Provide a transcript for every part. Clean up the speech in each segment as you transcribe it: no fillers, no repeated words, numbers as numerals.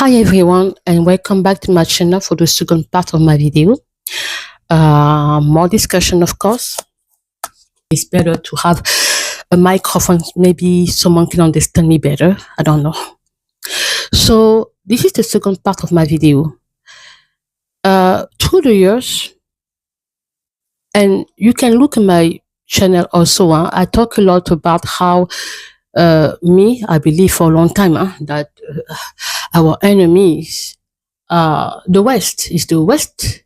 Hi everyone, and welcome back to my channel for the second part of my video. More discussion, of course. It's better to have a microphone, maybe someone can understand me better. I don't know. So this is the second part of my video. Through the years, and you can look at my channel also. I talk a lot about how I believe for a long time that our enemies, the West is the West.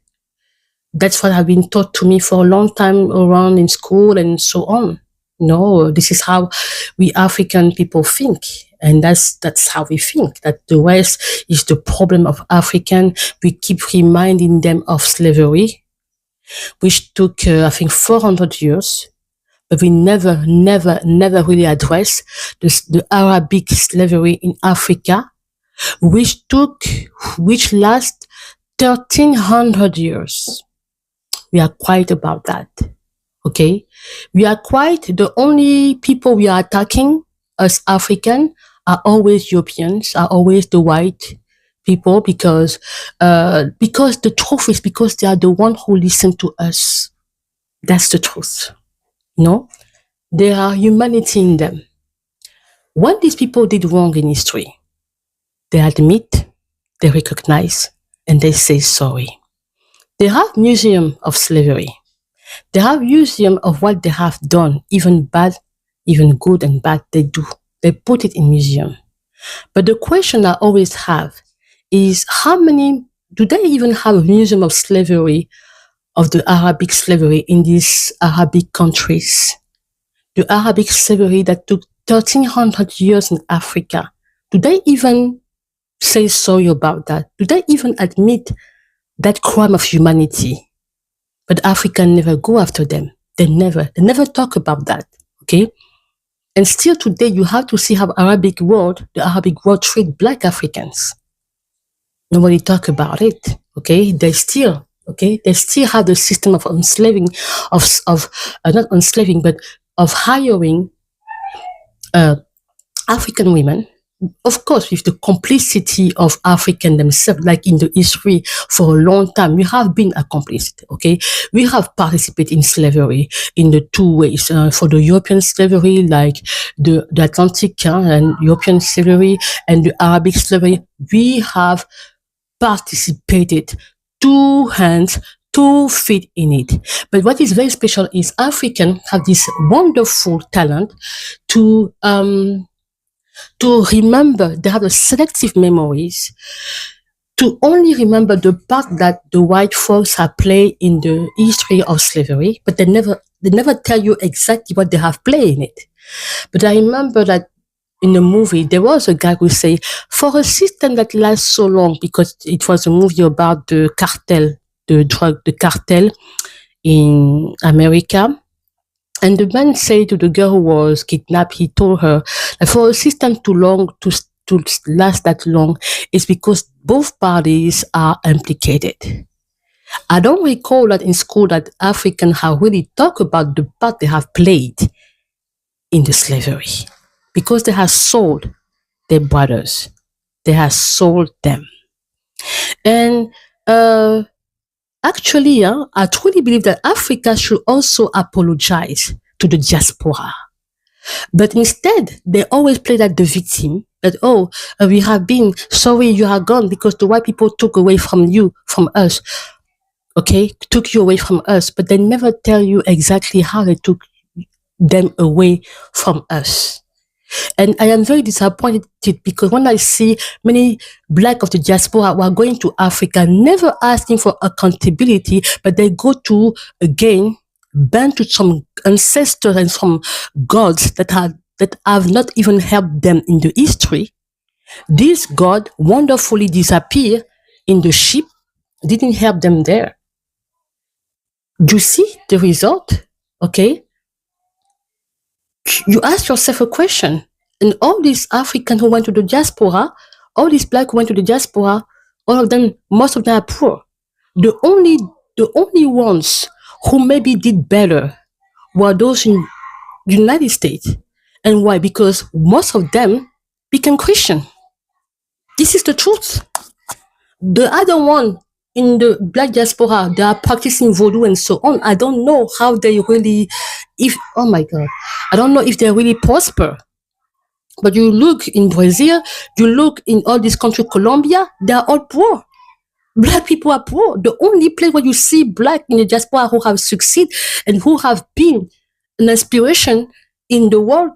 That's what have been taught to me for a long time around in school and so on. No, this is how we African people think. And that's how we think, that the West is the problem of African. We keep reminding them of slavery, which took, I think, 400 years. But we never really address the Arabic slavery in Africa, which last 1300 years. We are quiet about that. Okay? We are quiet. The only people we are attacking as African are always Europeans, are always the white people, because the truth is because they are the one who listen to us. That's the truth. No? There are humanity in them. What these people did wrong in history, they admit, they recognize, and they say sorry. They have museum of slavery. They have museum of what they have done, even bad, even good and bad they do. They put it in museum. But the question I always have is, how many, do they even have a museum of slavery, of the Arabic slavery in these Arabic countries? The Arabic slavery that took 1300 years in Africa. Do they even say sorry about that? Do they even admit that crime of humanity? But Africans never go after them. They never talk about that. Okay? And still today, you have to see how the Arabic world treat Black Africans. Nobody talk about it. Okay? They still have the system of enslaving, not enslaving, but of hiring African women, of course, with the complicity of African themselves, like in the history for a long time, we have been a complicit, okay? We have participated in slavery in the two ways. For the European slavery, like the Atlantic and European slavery and the Arabic slavery, we have participated, 2 hands, 2 feet in it. But what is very special is Africans have this wonderful talent to remember. They have a selective memories to only remember the part that the white folks have played in the history of slavery, but they never tell you exactly what they have played in it. But I remember that in the movie, there was a guy who say, for a system that lasts so long, because it was a movie about the cartel, the cartel in America. And the man said to the girl who was kidnapped, he told her that for a system to last that long, it's because both parties are implicated. I don't recall that in school that Africans have really talked about the part they have played in the slavery, because they have sold their brothers. They have sold them. And actually, I truly believe that Africa should also apologize to the diaspora. But instead, they always play that the victim, that, we have been sorry you are gone because the white people took away from us. Okay, took you away from us, but they never tell you exactly how they took them away from us. And I am very disappointed because when I see many Black of the diaspora who are going to Africa, never asking for accountability, but they go to, again, bend to some ancestors and some gods that have not even helped them in the history. This God wonderfully disappeared in the ship, didn't help them there. Do you see the result? Okay? You ask yourself a question. And all these Africans who went to the diaspora, all these Black who went to the diaspora, all of them, most of them are poor. The only ones who maybe did better were those in the United States. And why? Because most of them became Christian. This is the truth. The other one in the black diaspora, they are practicing voodoo and so on. I don't know how they really, if, oh my God, I don't know if they really prosper. But you look in Brazil, you look in all these countries, Colombia, they are all poor. Black people are poor. The only place where you see black in the diaspora who have succeeded and who have been an inspiration in the world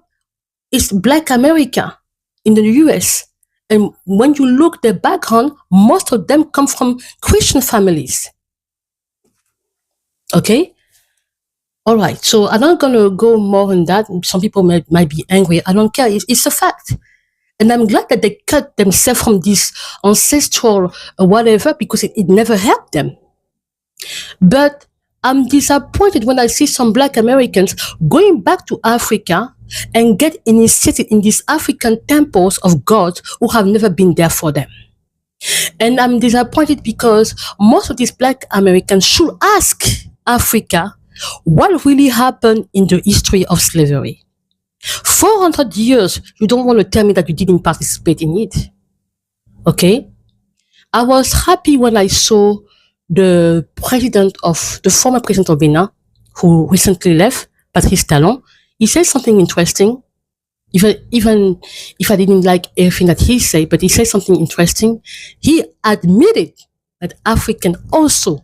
is Black America in the US. And when you look the background, most of them come from Christian families. Okay? All right. So I'm not going to go more on that. Some people might be angry. I don't care. It's a fact. And I'm glad that they cut themselves from this ancestral whatever because it never helped them. But I'm disappointed when I see some Black Americans going back to Africa and get initiated in these African temples of God who have never been there for them. And I'm disappointed because most of these Black Americans should ask Africa what really happened in the history of slavery. 400 years, you don't want to tell me that you didn't participate in it. Okay? I was happy when I saw the former president of Benin, who recently left, Patrice Talon. He said something interesting. Even if I didn't like everything that he said, but he said something interesting. He admitted that Africans also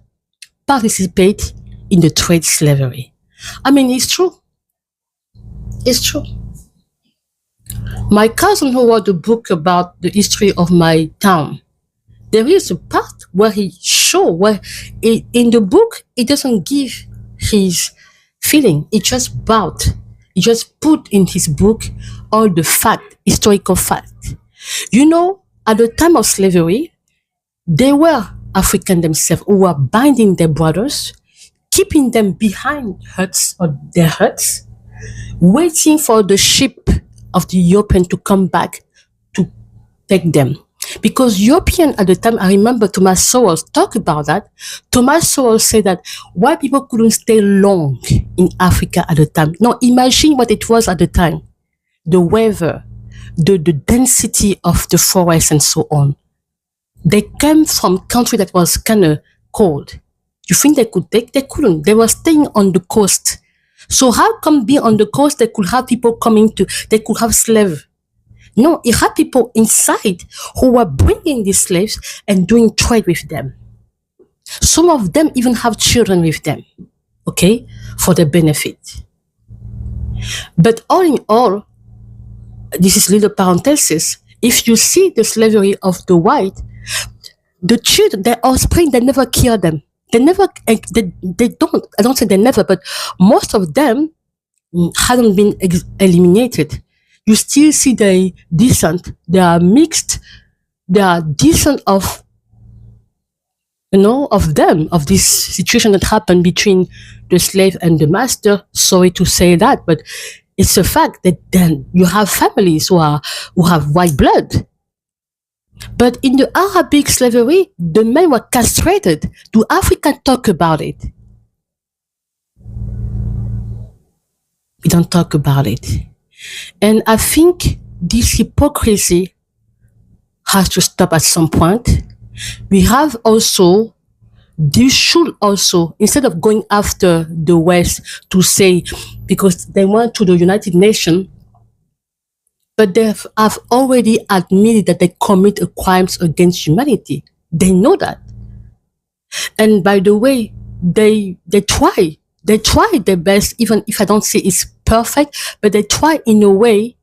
participate in the trade slavery. I mean, it's true. It's true. My cousin who wrote a book about the history of my town, there is a part where he in the book, he doesn't give his feeling. He just put in his book all the historical fact. You know, at the time of slavery, they were African themselves who were binding their brothers, keeping them behind their huts, waiting for the ship of the European to come back to take them. Because European at the time, I remember Thomas Sowell talk about that. Thomas Sowell said that white people couldn't stay long in Africa at the time. Now imagine what it was at the time. The weather, the density of the forest and so on. They came from country that was kind of cold. You think they could take? They couldn't. They were staying on the coast. So how come being on the coast, they could have people they could have slaves? No, it had people inside who were bringing these slaves and doing trade with them. Some of them even have children with them, okay, for their benefit. But all in all, this is little parenthesis. If you see the slavery of the white, the children, their offspring, they never kill them. They don't, I don't say they never, but most of them hadn't been eliminated. You still see they decent, they are mixed, they are decent of this situation that happened between the slave and the master. Sorry to say that, but it's a fact that then you have families who have white blood. But in the Arabic slavery, the men were castrated. Do Africans talk about it? We don't talk about it. And I think this hypocrisy has to stop at some point. This should also, instead of going after the West to say, because they went to the United Nations, but they have already admitted that they commit crimes against humanity. They know that. And by the way, they try their best, even if I don't say it's perfect, but they try in a way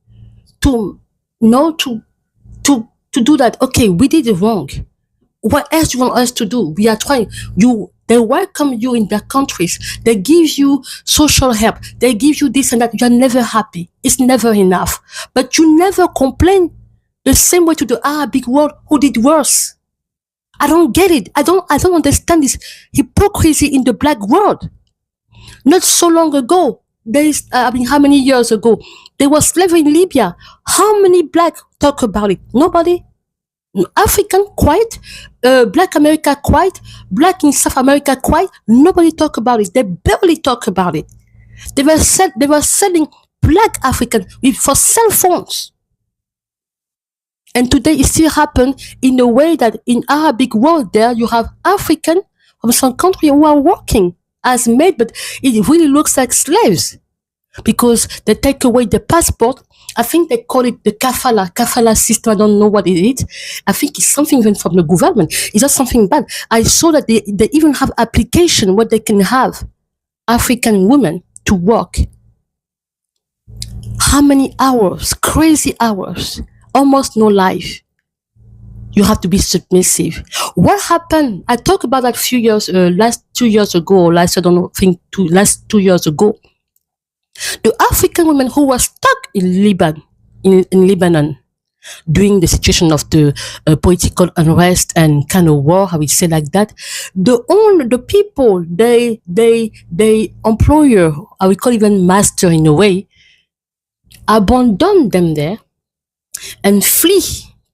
to do that. Okay, we did it wrong. What else do you want us to do? We are trying. They welcome you in their countries. They give you social help. They give you this and that. You're never happy. It's never enough. But you never complain the same way to the Arabic world who did worse. I don't get it. I don't understand this hypocrisy in the black world. Not so long ago, how many years ago, there was slavery in Libya. How many black talk about it? Nobody. African, quiet. Black America, quiet. Black in South America, quiet. Nobody talk about it. They barely talk about it. They were selling black African for cell phones. And today it still happens in a way that in Arabic world there you have African from some country who are working as maids, but it really looks like slaves because they take away the passport. I think they call it the kafala system. I don't know what it is. I think it's something even from the government. It's not something bad. I saw that they even have application where they can have African women to work. How many hours? Crazy hours. Almost no life. You have to be submissive. What happened? I talked about that few years, last 2 years ago, or last I don't know, think last 2 years ago. The African women who were stuck in Lebanon, during the situation of the political unrest and kind of war, how we say like that, the people, they employer, I would call even master in a way, abandon them there and flee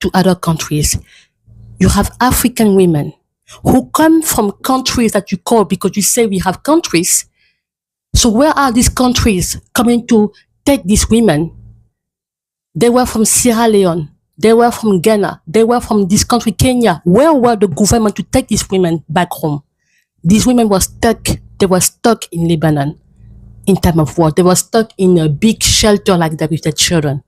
to other countries. You have African women who come from countries that you call, because you say we have countries. So where are these countries coming to take these women? They were from Sierra Leone. They were from Ghana. They were from this country, Kenya. Where were the government to take these women back home? These women were stuck. They were stuck in Lebanon in time of war. They were stuck in a big shelter like that with their children.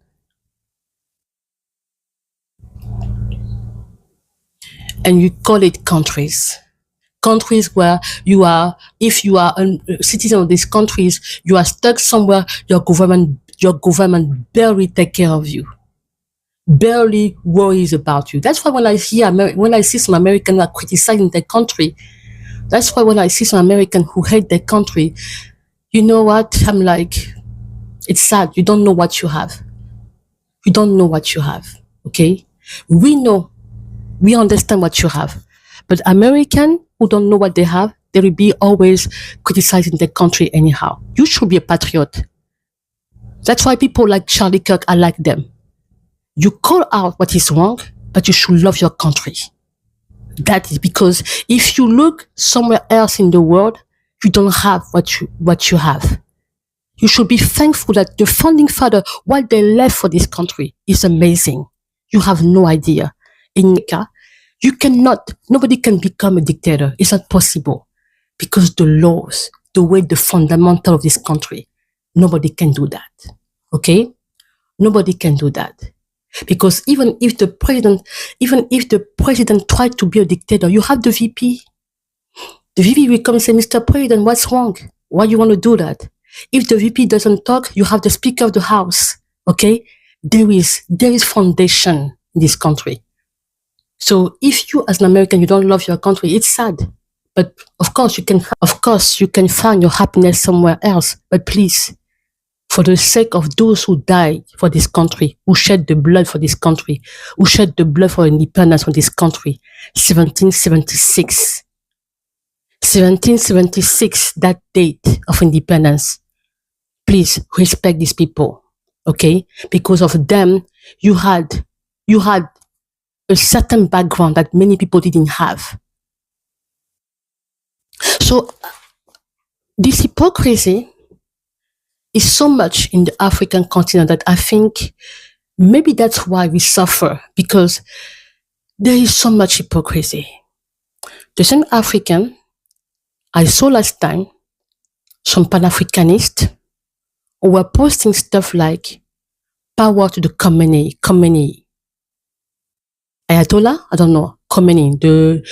And you call it countries. Countries where you are, if you are a citizen of these countries, you are stuck somewhere. Your government barely take care of you, barely worries about you. That's why when I see some Americans are criticizing their country, that's why when I see some Americans who hate their country, you know what? I'm like, it's sad. You don't know what you have. You don't know what you have. Okay, we know, we understand what you have, but American who don't know what they have, they will be always criticizing their country anyhow. You should be a patriot. That's why people like Charlie Kirk, I like them. You call out what is wrong, but you should love your country. That is because if you look somewhere else in the world, you don't have what you have. You should be thankful that the founding father, what they left for this country is amazing. You have no idea. In America, nobody can become a dictator. It's not possible because the laws, the way the fundamental of this country, nobody can do that. Okay? Nobody can do that. Because even if the president tried to be a dictator, you have the VP. The VP will come and say, Mr. President, what's wrong? Why you want to do that? If the VP doesn't talk, you have the Speaker of the House. Okay? There is foundation in this country. So if you as an American, you don't love your country, it's sad. But of course you can find your happiness somewhere else. But please, for the sake of those who died for this country, who shed the blood for this country, who shed the blood for independence for this country, 1776, that date of independence, please respect these people, okay? Because of them, you had a certain background that many people didn't have. So this hypocrisy is so much in the African continent that I think maybe that's why we suffer, because there is so much hypocrisy. The same African I saw last time, some Pan-Africanists who were posting stuff like power to the Khomeini. Ayatollah, I don't know, Khomeini, the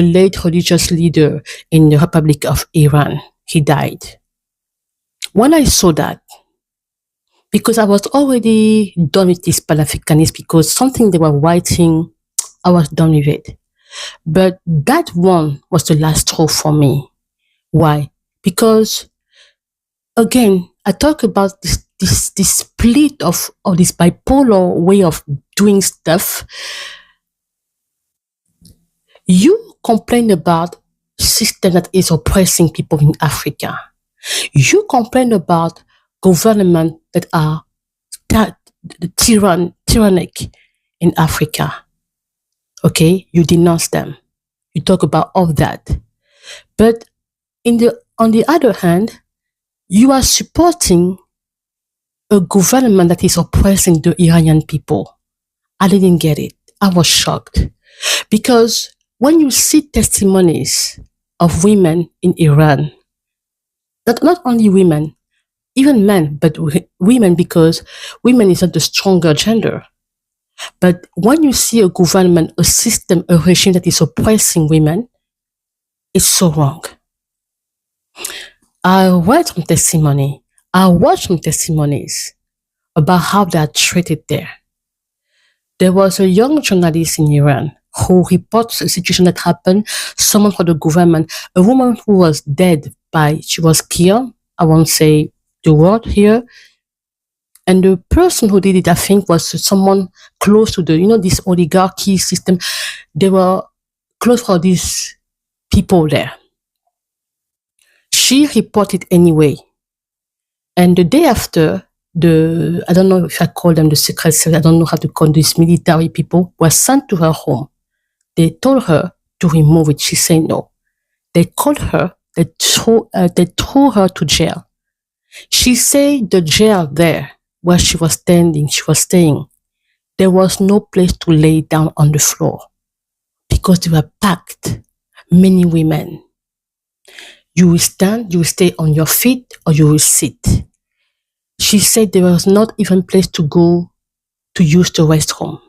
late religious leader in the Republic of Iran. He died. When I saw that, because I was already done with these Pan-Africanists, because something they were writing, I was done with it. But that one was the last straw for me. Why? Because, again, I talk about this split of this bipolar way of doing stuff. You complain about system that is oppressing people in Africa. You complain about government that are tyrannic in Africa. Okay, you denounce them. You talk about all that. But on the other hand, you are supporting a government that is oppressing the Iranian people. I didn't get it. I was shocked. Because when you see testimonies of women in Iran, not only women, even men, but women, because women is not the stronger gender. But when you see a government, a system, a regime that is oppressing women, it's so wrong. I read some testimony. I watched some testimonies about how they are treated there. There was a young journalist in Iran who reports a situation that happened, someone for the government, a woman who was dead she was killed, I won't say the word here, and the person who did it, I think, was someone close to this oligarchy system. They were close to these people there. She reported anyway. And the day after, I don't know if I call them the secret service, I don't know how to call these military people, were sent to her home. They told her to remove it. She said no. They called her, they threw her to jail. She said the jail there, where she was staying, there was no place to lay down on the floor because they were packed, many women. You will stand, you will stay on your feet, or you will sit. She said there was not even place to go to use the restroom.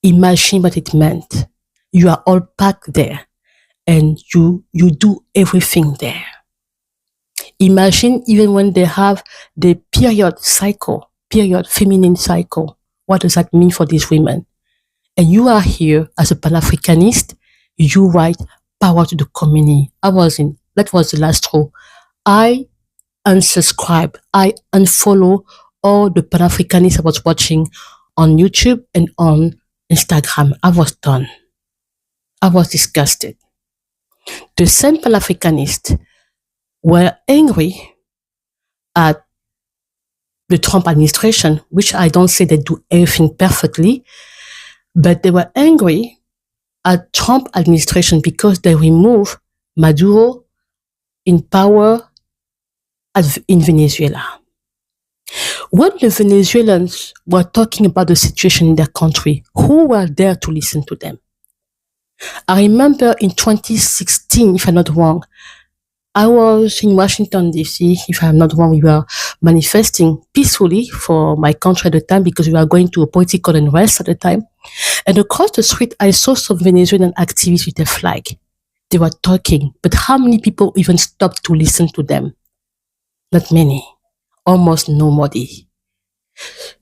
Imagine what it meant. You are all packed there and you do everything there. Imagine even when they have the period feminine cycle. What does that mean for these women? And you are here as a Pan-Africanist, you write power to the community. That was the last straw. I unsubscribe, I unfollow all the Pan-Africanists I was watching on YouTube and on Instagram. I was done. I was disgusted. The same Pan-Africanists were angry at the Trump administration, which I don't say they do everything perfectly, but they were angry at Trump administration because they removed Maduro in power in Venezuela. When the Venezuelans were talking about the situation in their country, who were there to listen to them? I remember in 2016, if I'm not wrong, I was in Washington, D.C. If I'm not wrong, we were manifesting peacefully for my country at the time because we were going to a political unrest at the time. And across the street, I saw some Venezuelan activists with a flag. They were talking, but how many people even stopped to listen to them? Not many. Almost nobody.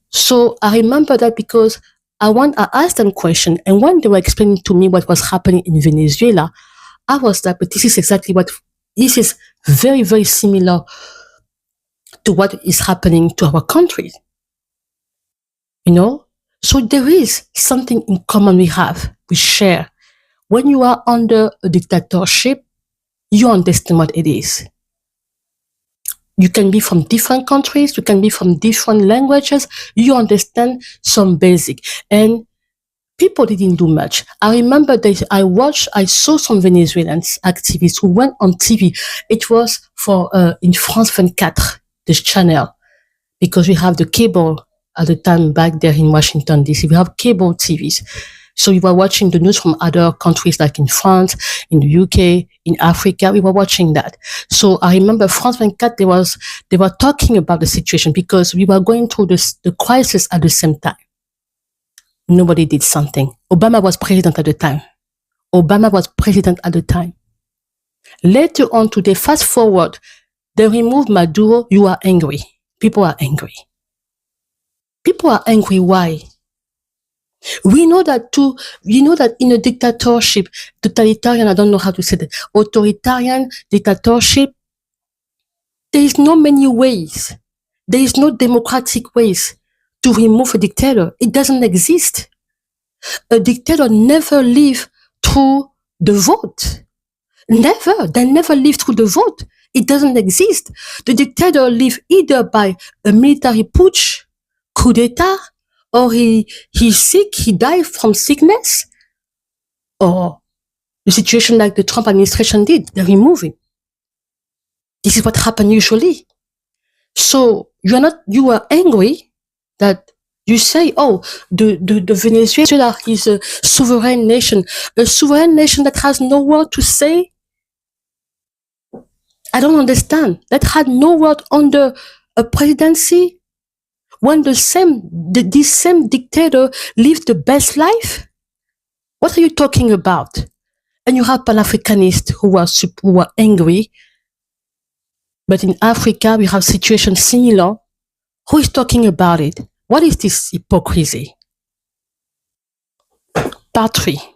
So I remember that because I asked them a question, and when they were explaining to me what was happening in Venezuela, I was like, but this is very, very similar to what is happening to our country. So there is something in common we share. When you are under a dictatorship, you understand what it is. You can be from different countries, you can be from different languages, you understand some basic. And people didn't do much. I remember that I saw some Venezuelan activists who went on TV. It was for in France 24, this channel, because we have the cable at the time back there in Washington, D.C. We have cable TVs. So we were watching the news from other countries like in France, in the UK, in Africa. We were watching that. So I remember France 24, they were talking about the situation because we were going through the crisis at the same time. Nobody did something. Obama was president at the time. Later on today, fast forward, they removed Maduro. You are angry. People are angry. People are angry. Why? We know that in a dictatorship, totalitarian, I don't know how to say that, authoritarian dictatorship, there is no many ways. There is no democratic ways to remove a dictator. It doesn't exist. A dictator never live through the vote. Never. They never live through the vote. It doesn't exist. The dictator live either by a military putsch, coup d'etat, or he's sick, he died from sickness, or the situation like the Trump administration did, they remove him. This is what happened usually. So You are angry that you say, oh, the Venezuela is a sovereign nation that has no word to say. I don't understand. That had no word under a presidency when this same dictator lived the best life. What are you talking about? And you have Pan-Africanists who are angry. But in Africa, we have situations similar. Who is talking about it? What is this hypocrisy? Part 3.